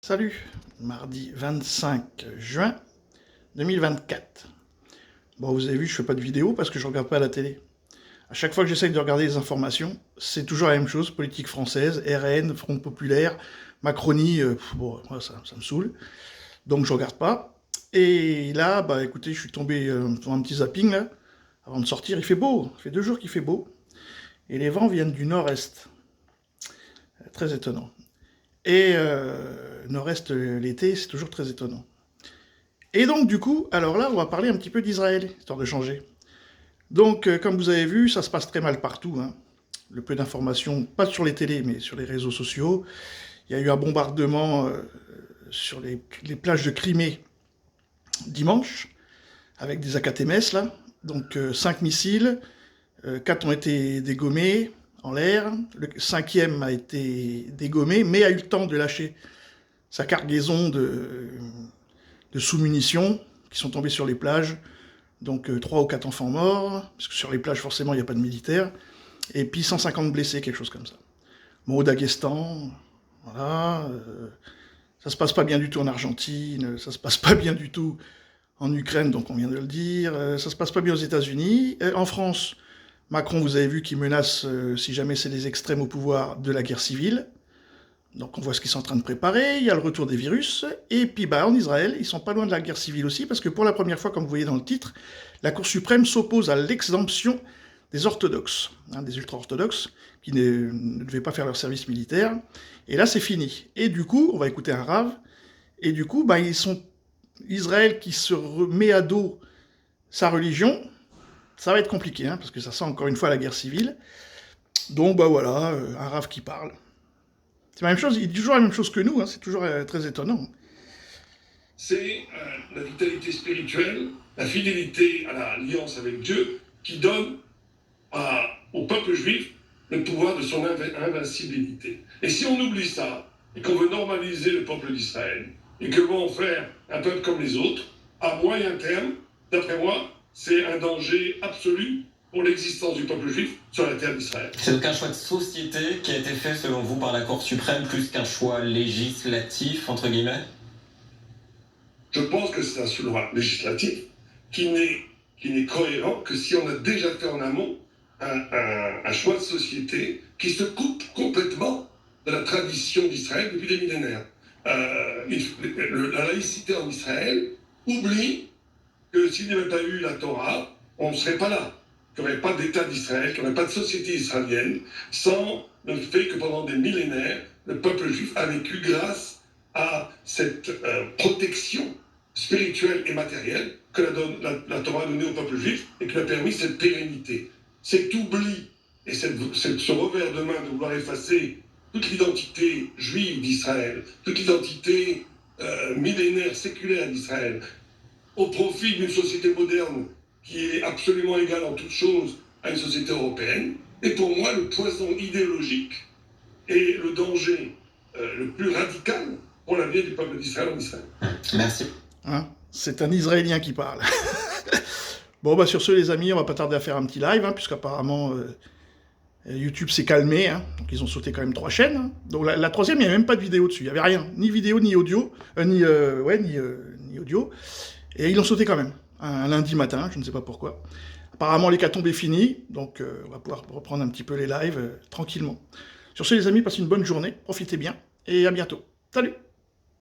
Salut, mardi 25 juin 2024. Bon, vous avez vu, je fais pas de vidéo parce que je regarde pas la télé. À chaque fois que j'essaye de regarder les informations, c'est toujours la même chose, politique française, RN, Front Populaire, Macronie, bon, ça me saoule. Donc je regarde pas. Et là, bah écoutez, je suis tombé sur un petit zapping là, avant de sortir, il fait beau, il fait 2 jours qu'il fait beau. Et les vents viennent du nord-est. Très étonnant. Et nord-est l'été, c'est toujours très étonnant. Et donc du coup, alors là, on va parler un petit peu d'Israël, histoire de changer. Donc, comme vous avez vu, ça se passe très mal partout, hein. Le peu d'informations, pas sur les télés, mais sur les réseaux sociaux. Il y a eu un bombardement sur les plages de Crimée dimanche, avec des AKTMS, là. Donc 5 missiles, 4 ont été dégommés en l'air, le 5e a été dégommé, mais a eu le temps de lâcher sa cargaison de sous-munitions qui sont tombées sur les plages. Donc 3 ou 4 enfants morts, parce que sur les plages, forcément, il n'y a pas de militaires. Et puis 150 blessés, quelque chose comme ça. Bon, au Daghestan, voilà. Ça se passe pas bien du tout en Argentine, ça se passe pas bien du tout en Ukraine, donc on vient de le dire. Ça se passe pas bien aux États-Unis. En France, Macron, vous avez vu, qui menace, si jamais c'est les extrêmes au pouvoir, de la guerre civile. Donc on voit ce qu'ils sont en train de préparer, il y a le retour des virus, et puis bah, en Israël, ils sont pas loin de la guerre civile aussi, parce que pour la première fois, comme vous voyez dans le titre, la Cour suprême s'oppose à l'exemption des orthodoxes, hein, des ultra-orthodoxes, qui ne devaient pas faire leur service militaire, et là c'est fini. Et du coup, on va écouter un rave, et du coup, bah, Israël qui se remet à dos sa religion, ça va être compliqué, hein, parce que ça sent encore une fois la guerre civile. Donc bah voilà, un rave qui parle. C'est la même chose, il dit toujours la même chose que nous, hein, c'est toujours très étonnant. C'est la vitalité spirituelle, la fidélité à l'alliance avec Dieu qui donne au peuple juif le pouvoir de son invincibilité. Et si on oublie ça, et qu'on veut normaliser le peuple d'Israël, et que vont faire un peuple comme les autres, à moyen terme, d'après moi, c'est un danger absolu pour l'existence du peuple juif sur la terre d'Israël. C'est donc un choix de société qui a été fait, selon vous, par la Cour suprême, plus qu'un choix législatif, entre guillemets? Je pense que c'est un choix législatif qui n'est cohérent que si on a déjà fait en amont un choix de société qui se coupe complètement de la tradition d'Israël depuis des millénaires. La laïcité en Israël oublie que s'il n'y avait pas eu la Torah, on ne serait pas là. Qu'il n'y aurait pas d'État d'Israël, qu'il n'y aurait pas de société israélienne, sans le fait que pendant des millénaires, le peuple juif a vécu grâce à cette protection spirituelle et matérielle que la Torah a donnée au peuple juif et qui a permis cette pérennité. Cet oubli et ce revers de main de vouloir effacer toute l'identité juive d'Israël, toute l'identité millénaire, séculaire d'Israël, au profit d'une société moderne qui est absolument égale en toutes choses à une société européenne, est pour moi le poison idéologique et le danger le plus radical pour l'avenir du peuple d'Israël en Israël. Merci. Hein, c'est un Israélien qui parle. Bon, bah sur ce, les amis, on va pas tarder à faire un petit live, hein, puisqu'apparemment YouTube s'est calmé, hein, donc ils ont sauté quand même 3 chaînes. Hein. Donc la troisième, il n'y avait même pas de vidéo dessus, il n'y avait rien, ni vidéo, ni audio, ni audio, et ils l'ont sauté quand même, un lundi matin, je ne sais pas pourquoi. Apparemment, l'hécatombe est finie, donc on va pouvoir reprendre un petit peu les lives tranquillement. Sur ce, les amis, passez une bonne journée, profitez bien, et à bientôt. Salut!